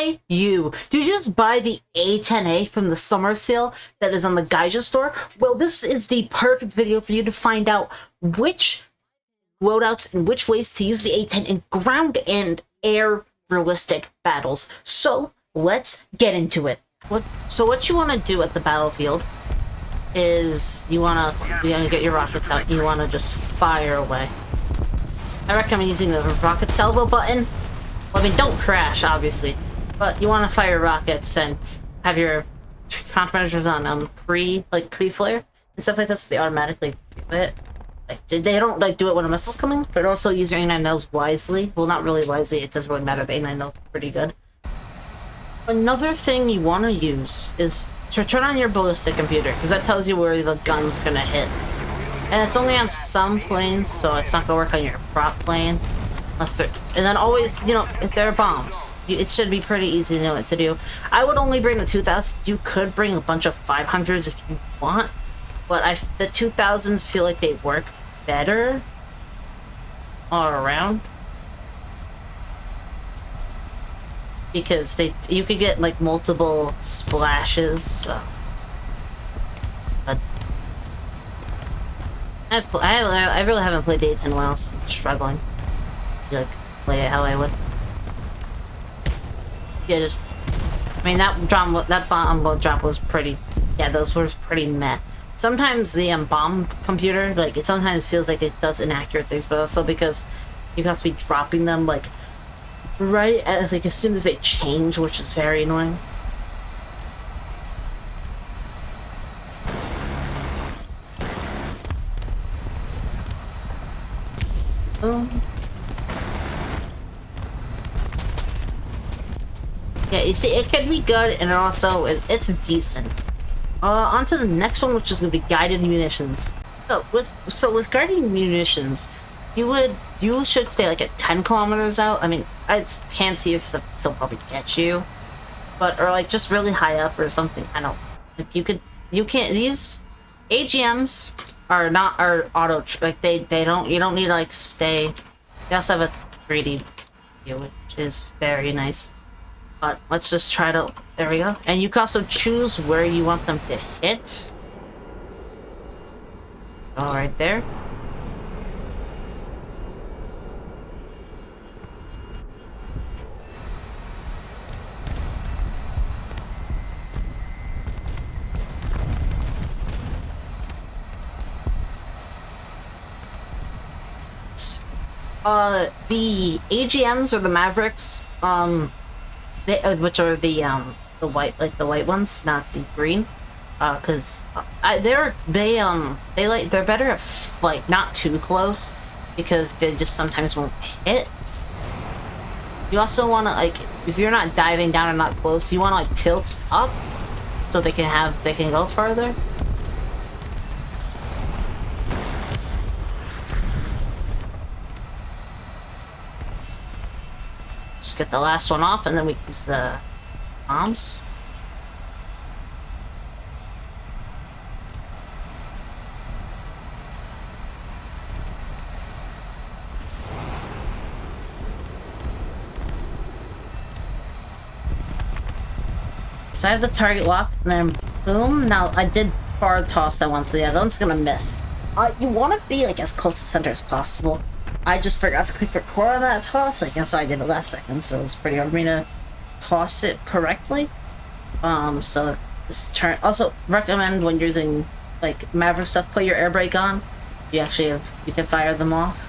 Hey, you! Did you just buy the A10A from the summer sale that is on the Gaija store? Well, this is the perfect video for you to find out which loadouts and which ways to use the A10 in ground and air realistic battles. So, let's get into it. What you want to do at the battlefield is you want to get your rockets out. You want to just fire away. I recommend using the rocket salvo button. Well, I mean, don't crash, obviously. But you want to fire rockets and have your countermeasures on pre-flare and stuff like that, so they automatically do it. Like, they don't do it when a missile's coming, but also use your A9Ls wisely. Well, not really wisely. It doesn't really matter. The A9Ls are pretty good. Another thing you want to use is to turn on your ballistic computer, because that tells you where the gun's gonna hit. And it's only on some planes, so it's not gonna work on your prop plane. And then always, you know, if there are bombs, it should be pretty easy to know what to do. I would only bring the 2000s. You could bring a bunch of 500s if you want, but the 2000s feel like they work better all around. Because you could get like multiple splashes, so. But I really haven't played the A10 in a while, so I'm struggling. Like, play it how I would. Yeah, just, I mean, that bomb drop was pretty, yeah, those were pretty meh. Sometimes the bomb computer, like, it sometimes feels like it does inaccurate things, but also because you have to be dropping them, like, right as, like, as soon as they change, which is very annoying. Yeah, you see, it can be good, and also, it's decent. On to the next one, which is going to be guided munitions. So with guided munitions, you should stay like at 10 kilometers out. I mean, it's fancier stuff still probably get you, but or like just really high up or something. I don't like you can't. These AGMs are auto, like you don't need to like stay. They also have a 3D view, which is very nice. But let's just try to, there we go. And you can also choose where you want them to hit. All right there. The AGMs or the Mavericks, which are the white, like the white ones, not the green, because they're better at like not too close, because they just sometimes won't hit. You also want to, like, if you're not diving down or not close, you want to like tilt up so they can go farther. Just get the last one off, and then we use the bombs. So I have the target locked, and then boom. Now I did far toss that one, so yeah, that one's gonna miss. You want to be like as close to center as possible. I just forgot to click record on that toss, I guess I did it last second, so it was pretty hard for me to toss it correctly. So this turn, also recommend when you're using like Maverick stuff, put your air brake on. You can fire them off.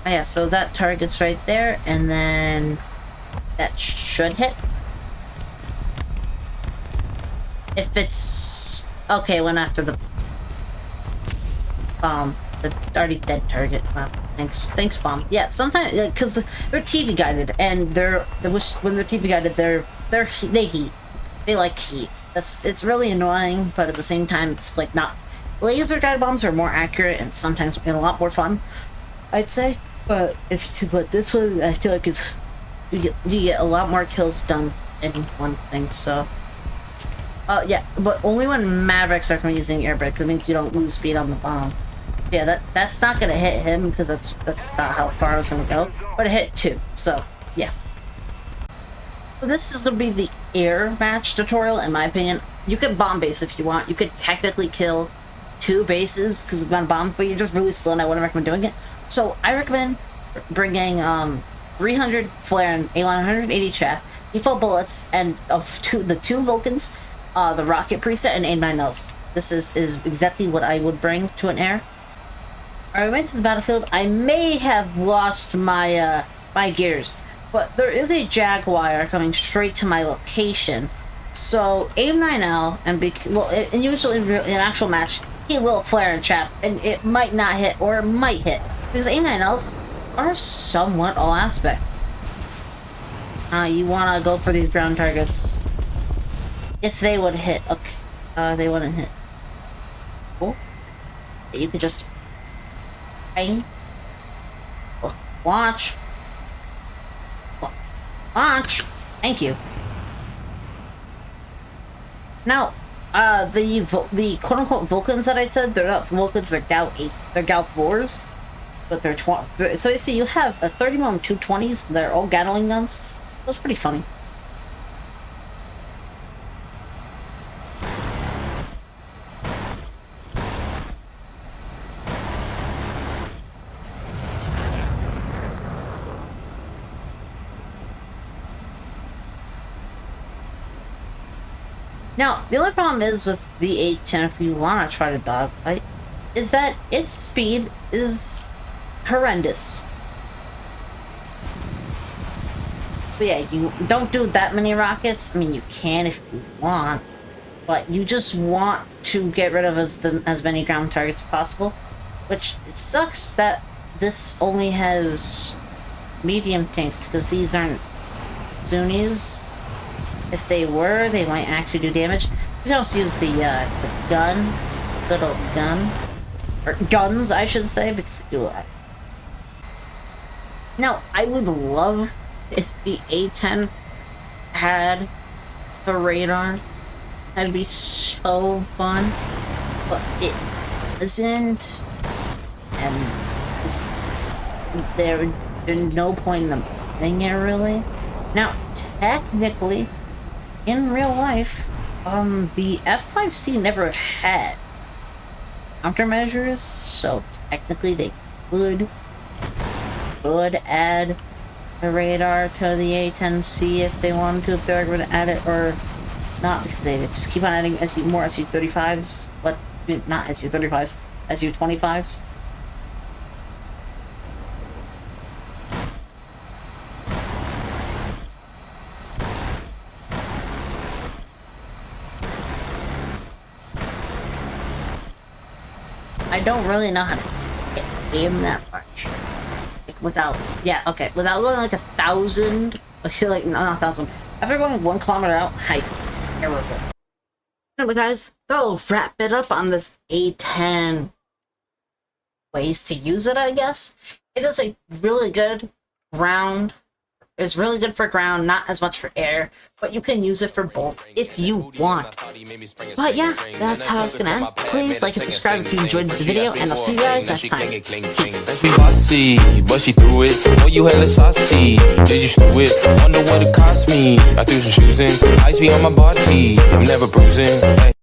Oh yeah, so that target's right there, and then that should hit. If it's okay, went after the already dead target. Wow, thanks, bomb. Yeah, sometimes because they're TV guided, and when they're TV guided, they heat. They like heat. It's really annoying, but at the same time, it's like not. Laser guided bombs are more accurate and sometimes a lot more fun, I'd say. But this one, I feel like you get a lot more kills done in one thing. So. Yeah, but only when Mavericks are using air brake, because it means you don't lose speed on the bomb. Yeah, that's not gonna hit him, because that's not how far I was gonna go. But it hit 2, so yeah. This is going to be the air match tutorial, in my opinion. You could bomb base if you want. You could technically kill 2 bases because it's been bombed, but you're just really slow and I wouldn't recommend doing it. So I recommend bringing 300 flare and a 180 chaff, default bullets, and the 2 Vulcans, the rocket preset, and A10As. This is exactly what I would bring to an air. I went to the battlefield. I may have lost my my gears, but there is a Jaguar coming straight to my location. So A9L and usually in an actual match, he will flare and trap, and it might not hit or it might hit because A9Ls are somewhat all aspect. You want to go for these ground targets if they would hit. Okay, they wouldn't hit. Cool. You could just bang. Launch. Launch. Thank you. Now, the quote-unquote Vulcans that I said, they're not Vulcans, they're Gal 4s, but they're so you see, you have a 30mm 220s, they're all Gatling guns. That's pretty funny. Now, the only problem is with the A10, if you want to try to dogfight, is that its speed is horrendous. But yeah, you don't do that many rockets. I mean, you can if you want, but you just want to get rid of as many ground targets as possible, which it sucks that this only has medium tanks, because these aren't Zunis. If they were, they might actually do damage. You can also use the gun, good old gun, or guns, I should say, because they do that. Now, I would love if the A10 had a radar. That'd be so fun, but it isn't, and there's no point in them getting it, really. Now, technically, in real life, the F5C never had countermeasures, so technically they could add a radar to the A10C if they wanted to, if they're going to add it, or not, because they just keep on adding more SU-35s, but not SU-35s, SU-25s. I don't really know how to aim that much. Like without going like 1,000, like not 1,000. After going 1 kilometer out, terrible. Anyway, guys, that'll wrap it up on this A10 ways to use it, I guess. It is a really good ground. It's really good for ground, not as much for air, but you can use it for both if you want. But yeah, that's how it's gonna end. Please like and subscribe if you enjoyed the video, and I'll see you guys next time. Peace. But she threw it. Oh, you hella saucy. Did you screw it? Wonder what it cost me. I threw some shoes in. Ice be on my body. I'm never bruising. Hey.